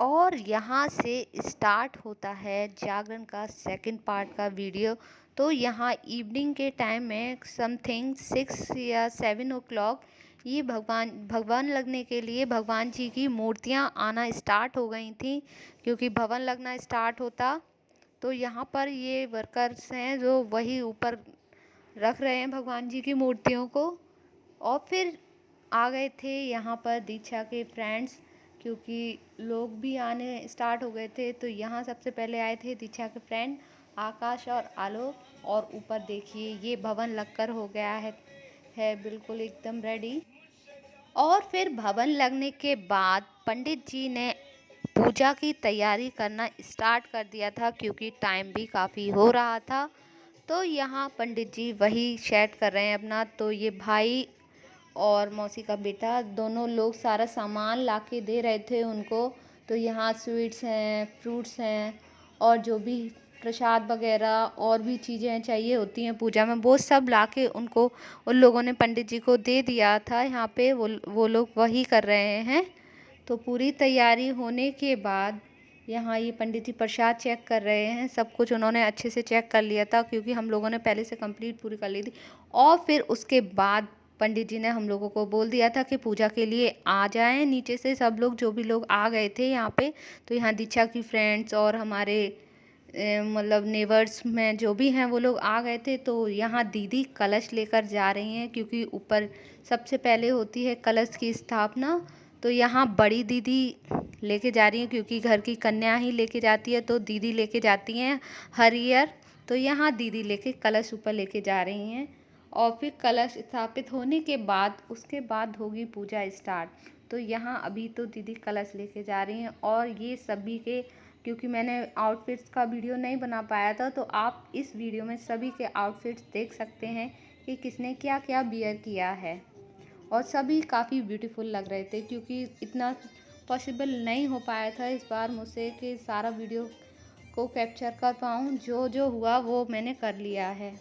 और यहाँ से स्टार्ट होता है जागरण का सेकंड पार्ट का वीडियो। तो यहाँ इवनिंग के टाइम में समथिंग 6 या 7 ओ क्लॉक ये भगवान भगवान लगने के लिए भगवान जी की मूर्तियाँ आना स्टार्ट हो गई थी, क्योंकि भवन लगना स्टार्ट होता। तो यहाँ पर ये वर्कर्स हैं जो वही ऊपर रख रहे हैं भगवान जी की मूर्तियों को। और फिर आ गए थे यहाँ पर दीक्षा के फ्रेंड्स, क्योंकि लोग भी आने स्टार्ट हो गए थे। तो यहाँ सबसे पहले आए थे दीक्षा के फ्रेंड आकाश और आलोक। और ऊपर देखिए ये भवन लगकर हो गया है बिल्कुल एकदम रेडी। और फिर भवन लगने के बाद पंडित जी ने पूजा की तैयारी करना स्टार्ट कर दिया था, क्योंकि टाइम भी काफ़ी हो रहा था। तो यहाँ पंडित जी वही सेट कर रहे हैं अपना। तो ये भाई और मौसी का बेटा दोनों लोग सारा सामान ला के दे रहे थे उनको। तो यहाँ स्वीट्स हैं, फ्रूट्स हैं, और जो भी प्रसाद वगैरह और भी चीज़ें चाहिए होती हैं पूजा में, वो सब ला के उनको उन लोगों ने पंडित जी को दे दिया था। यहाँ पे वो लोग वही कर रहे हैं। तो पूरी तैयारी होने के बाद यहाँ ये पंडित जी प्रसाद चेक कर रहे हैं। सब कुछ उन्होंने अच्छे से चेक कर लिया था, क्योंकि हम लोगों ने पहले से कंप्लीट पूरी कर ली थी। और फिर उसके बाद पंडित जी ने हम लोगों को बोल दिया था कि पूजा के लिए आ जाएं नीचे से सब लोग, जो भी लोग आ गए थे यहाँ पे। तो यहाँ दीक्षा की फ्रेंड्स और हमारे मतलब नेबर्स में जो भी हैं वो लोग आ गए थे। तो यहाँ दीदी कलश लेकर जा रही हैं, क्योंकि ऊपर सबसे पहले होती है कलश की स्थापना। तो यहाँ बड़ी दीदी लेके जा रही हैं, क्योंकि घर की कन्या ही लेके जाती है, तो दीदी लेके जाती हैं हर ईयर। तो यहाँ दीदी लेके कलश ऊपर लेके जा रही हैं। और फिर कलश स्थापित होने के बाद उसके बाद होगी पूजा स्टार्ट। तो यहाँ अभी तो दीदी कलश लेके जा रही हैं। और ये सभी के, क्योंकि मैंने आउटफिट्स का वीडियो नहीं बना पाया था, तो आप इस वीडियो में सभी के आउटफिट्स देख सकते हैं कि किसने क्या क्या वियर किया है। और सभी काफ़ी ब्यूटीफुल लग रहे थे, क्योंकि इतना पॉसिबल नहीं हो पाया था इस बार मुझसे कि सारा वीडियो को कैप्चर कर पाऊँ। जो जो हुआ वो मैंने कर लिया है,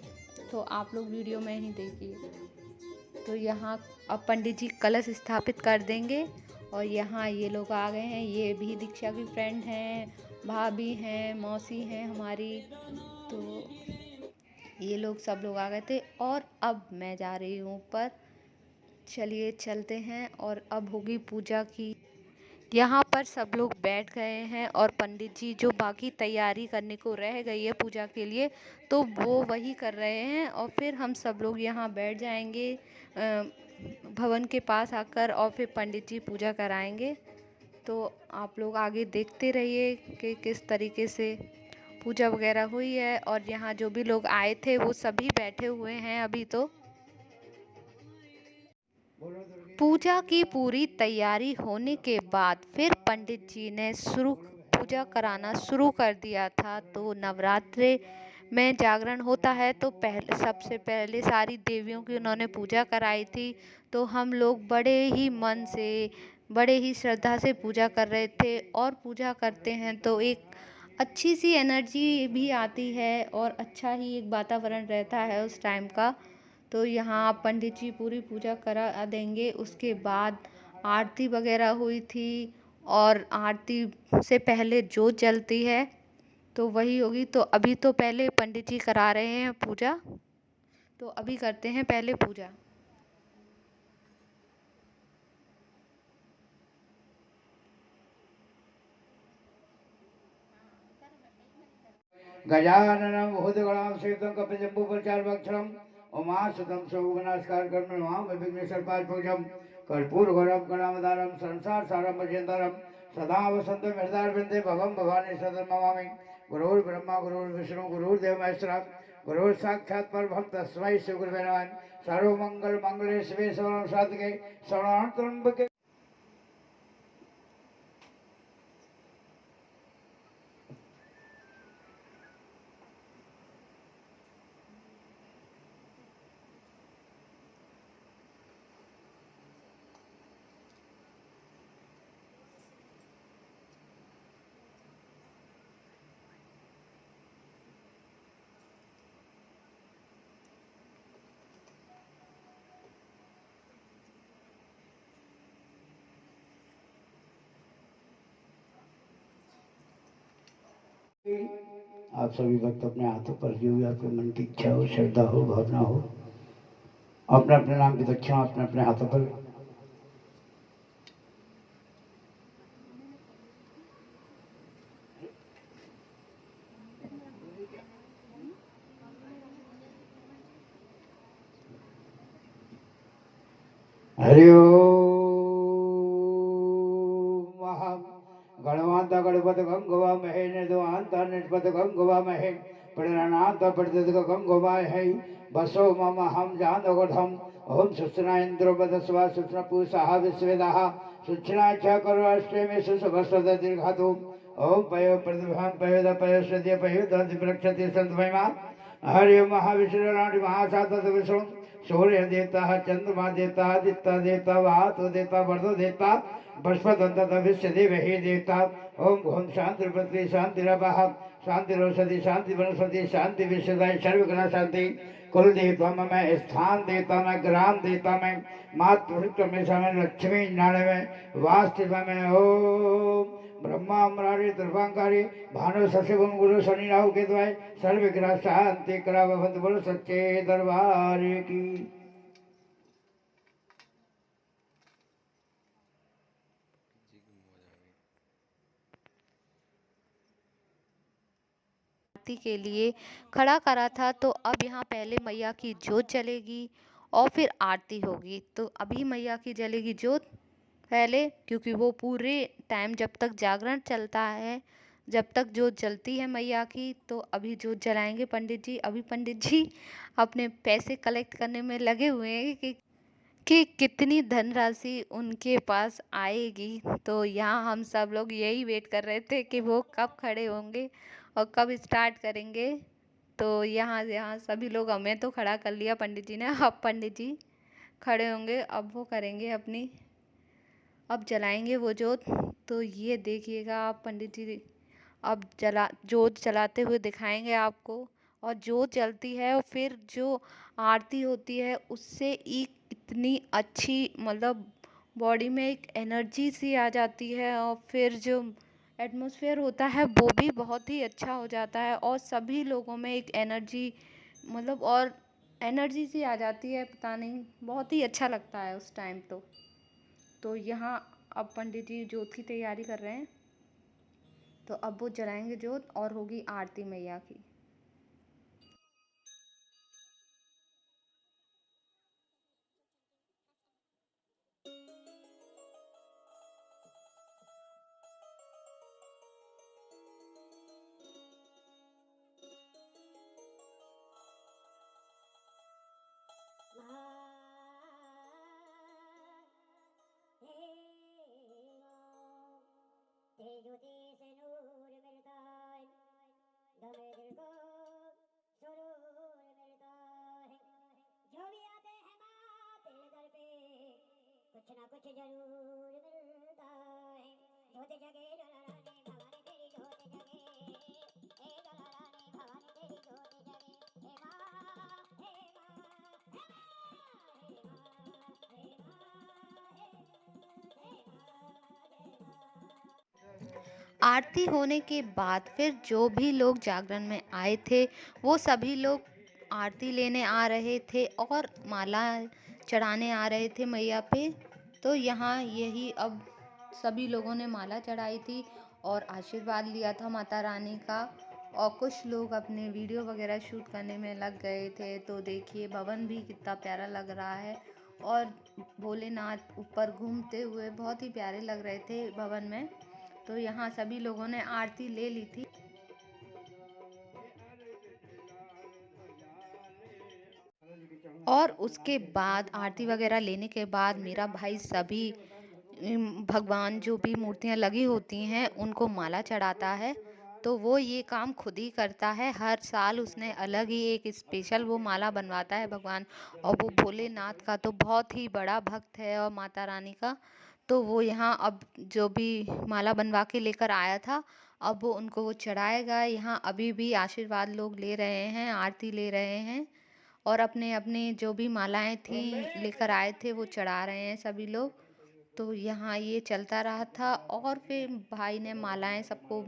तो आप लोग वीडियो में ही देखिए। तो यहाँ अब पंडित जी कलश स्थापित कर देंगे। और यहाँ ये लोग आ गए हैं, ये भी दीक्षा की फ्रेंड हैं, भाभी हैं, मौसी हैं हमारी। तो ये लोग सब लोग आ गए थे। और अब मैं जा रही हूँ ऊपर। चलिए चलते हैं। और अब होगी पूजा की। यहाँ पर सब लोग बैठ गए हैं, और पंडित जी जो बाकी तैयारी करने को रह गई है पूजा के लिए, तो वो वही कर रहे हैं। और फिर हम सब लोग यहाँ बैठ जाएंगे भवन के पास आकर, और फिर पंडित जी पूजा कराएंगे। तो आप लोग आगे देखते रहिए कि किस तरीके से पूजा वगैरह हुई है। और यहाँ जो भी लोग आए थे वो सभी बैठे हुए हैं अभी। तो पूजा की पूरी तैयारी होने के बाद फिर पंडित जी ने पूजा कराना शुरू कर दिया था। तो नवरात्रे में जागरण होता है, तो पहले सबसे पहले सारी देवियों की उन्होंने पूजा कराई थी। तो हम लोग बड़े ही मन से, बड़े ही श्रद्धा से पूजा कर रहे थे। और पूजा करते हैं तो एक अच्छी सी एनर्जी भी आती है, और अच्छा ही एक वातावरण रहता है उस टाइम का। तो यहाँ पंडित जी पूरी पूजा करा देंगे। उसके बाद आरती वगैरह हुई थी, और आरती से पहले जोत जलती है, तो वही होगी। तो अभी तो पहले पंडित जी करा रहे हैं पूजा, तो अभी करते हैं पहले पूजा। गजाननं भूतगणां सेवितं कपिजम्बूफलचारुभक्षणम् उमासुतं सौगुणास्कारकर्म नमामि विघ्नेश्वरपादपूजं कर्पूरगौरवं कणावतारं संसारसारं भजेन्दरं सदा वसन्तं हृदयारविन्दे भवं भवानी सदा नमामि। गुरुर्ब्रह्मा गुरुर्विष्णु गुरुर्देवो महेश्वरः गुरुर्साक्षात् परब्रह्म तस्मै श्रीगुरुवे नमः। सर्वमङ्गलमाङ्गल्ये शिवे सर्वार्थसाधके शरणागतं आप सभी भक्त अपने हाथों पर जो भी आपके मन की इच्छा हो, श्रद्धा हो, भावना हो, अपने अपने नाम की दक्षिणा अपने अपने हाथों पर हरि ओम गणवांत गणपत गंगवा महे निर्दवांत निष्पत गंगवा महे प्रणनाथ प्रदत गंगवा है बसो मम हम जानोगढ़म ओम सुचना इंद्रो बदस्वा सुचना पूषा विश्वेदाः सुचना च करो में सुसुभस्वद दीर्घातु ओम पयो प्रतिभां पयोद पयोश्रद्य पयोद वृक्षति संतमहिमा हरि ओम महाविष्णुराणि महासातत विष्णु सूर्य देवता चंद्रमा देवता आदित्य देवता वातु देवता वर्धो देवता बृहस्पति विश्व देव हे देवता ओम घोम शांति पृथ्वी शांति शांति रोषधि शांति वनस्पति शांति विश्वदाय सर्वग्रह शांति कुल देवता में स्थान देवता में ग्राम देवता में मातृत्व में समय लक्ष्मी नारायण में वास्तव में ओम ब्रह्मा अमरारी त्रिपांकारी भानु शशिगुण गुरु शनि राहु के द्वाय सर्वग्रह शांति करा भवंत बोलो सच्चे दरबार की। आरती के लिए खड़ा करा था, तो अब यहाँ पहले मैया की जोत जलेगी और फिर आरती होगी। तो अभी मैया की जलेगी जोत पहले, क्योंकि वो पूरे टाइम जब तक जागरण चलता है, जब तक जोत जलती है मैया की, तो अभी जोत जलाएंगे पंडित जी। अभी पंडित जी अपने पैसे कलेक्ट करने में लगे हुए हैं कि कितनी धनराशि उनके पास आएगी। तो यहाँ हम सब लोग यही वेट कर रहे थे कि वो कब खड़े होंगे और कब स्टार्ट करेंगे। तो यहाँ सभी लोग, हमें तो खड़ा कर लिया पंडित जी ने, अब पंडित जी खड़े होंगे, अब वो करेंगे अपनी, अब जलाएंगे वो जोत। तो ये देखिएगा आप, पंडित जी अब जोत जलाते हुए दिखाएंगे आपको। और जोत जलती है और फिर जो आरती होती है उससे एक इतनी अच्छी, मतलब बॉडी में एक एनर्जी सी आ जाती है, और फिर जो एटमॉस्फेयर होता है वो भी बहुत ही अच्छा हो जाता है, और सभी लोगों में एक एनर्जी, मतलब और एनर्जी सी आ जाती है, पता नहीं, बहुत ही अच्छा लगता है उस टाइम। तो यहाँ अब पंडित जी जोत की तैयारी कर रहे हैं, तो अब वो जलाएंगे जोत और होगी आरती मैया की। ज्योति से नूर मिलता है, दमे दिल को सुरूर मिलता है। जो भी आते हैं माँ तेरे दर पे, कुछ ना कुछ जरूर मिलता है। ज्योति जगे जलारानी भवानी तेरी ज्योति जगे, हे जलारानी भवानी तेरी ज्योति जगे। हे माँ हे माँ हे माँ हे माँ हे आरती होने के बाद फिर जो भी लोग जागरण में आए थे वो सभी लोग आरती लेने आ रहे थे और माला चढ़ाने आ रहे थे मैया पे। तो यहाँ यही अब सभी लोगों ने माला चढ़ाई थी और आशीर्वाद लिया था माता रानी का, और कुछ लोग अपने वीडियो वगैरह शूट करने में लग गए थे। तो देखिए भवन भी कितना प्यारा लग रहा है, और भोलेनाथ ऊपर घूमते हुए बहुत ही प्यारे लग रहे थे भवन में। तो यहाँ सभी लोगों ने आरती ले ली थी। और उसके बाद आरती वगैरह लेने के बाद मेरा भाई सभी भगवान जो भी मूर्तियाँ लगी होती हैं उनको माला चढ़ाता है। तो वो ये काम खुद ही करता है, हर साल उसने अलग ही एक स्पेशल वो माला बनवाता है भगवान। और वो भोलेनाथ का तो बहुत ही बड़ा भक्त है और माता रानी का। तो वो यहाँ अब जो भी माला बनवा के लेकर आया था, अब वो उनको वो चढ़ाएगा। यहाँ अभी भी आशीर्वाद लोग ले रहे हैं, आरती ले रहे हैं, और अपने अपने जो भी मालाएं थी लेकर आए थे वो चढ़ा रहे हैं सभी लोग। तो यहाँ ये चलता रहा था और फिर भाई ने मालाएं सबको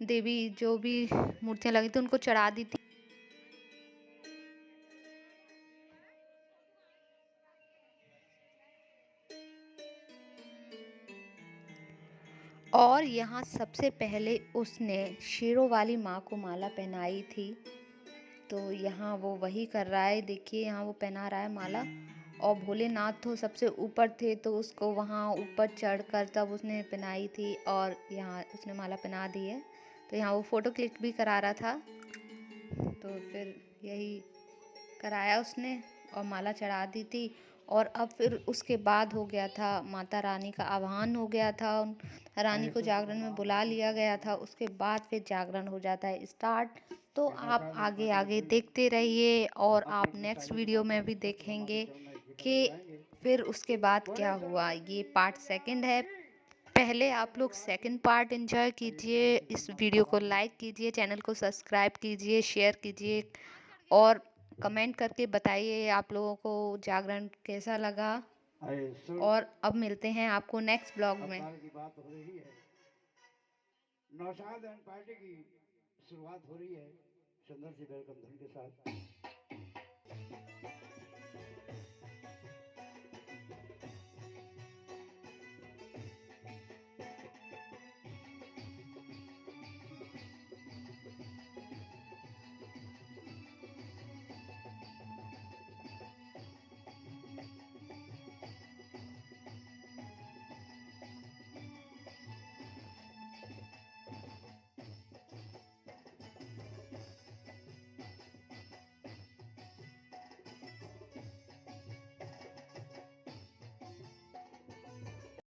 देवी जो भी मूर्तियाँ लगी थी उनको चढ़ा दी थी। और यहाँ सबसे पहले उसने शेरों वाली माँ को माला पहनाई थी। तो यहाँ वो वही कर रहा है, देखिए यहाँ वो पहना रहा है माला। और भोलेनाथ तो सबसे ऊपर थे तो उसको वहाँ ऊपर चढ़कर तब उसने पहनाई थी और यहाँ उसने माला पहना दी है। तो यहाँ वो फ़ोटो क्लिक भी करा रहा था, तो फिर यही कराया उसने और माला चढ़ा दी थी। और अब फिर उसके बाद हो गया था, माता रानी का आह्वान हो गया था, रानी को जागरण में बुला लिया गया था। उसके बाद फिर जागरण हो जाता है स्टार्ट। तो आप आगे आगे देखते रहिए और आप नेक्स्ट वीडियो में भी देखेंगे कि फिर उसके बाद क्या हुआ। ये पार्ट सेकंड है। पहले आप लोग सेकंड पार्ट एंजॉय कीजिए, इस वीडियो को लाइक कीजिए, चैनल को सब्सक्राइब कीजिए, शेयर कीजिए और कमेंट करके बताइए आप लोगों को जागरण कैसा लगा। और अब मिलते हैं आपको नेक्स्ट ब्लॉग में। की बात हो रही है, नौशाद एंड पार्टी की शुरुआत हो रही है सुंदर सी वेलकम धुन के साथ।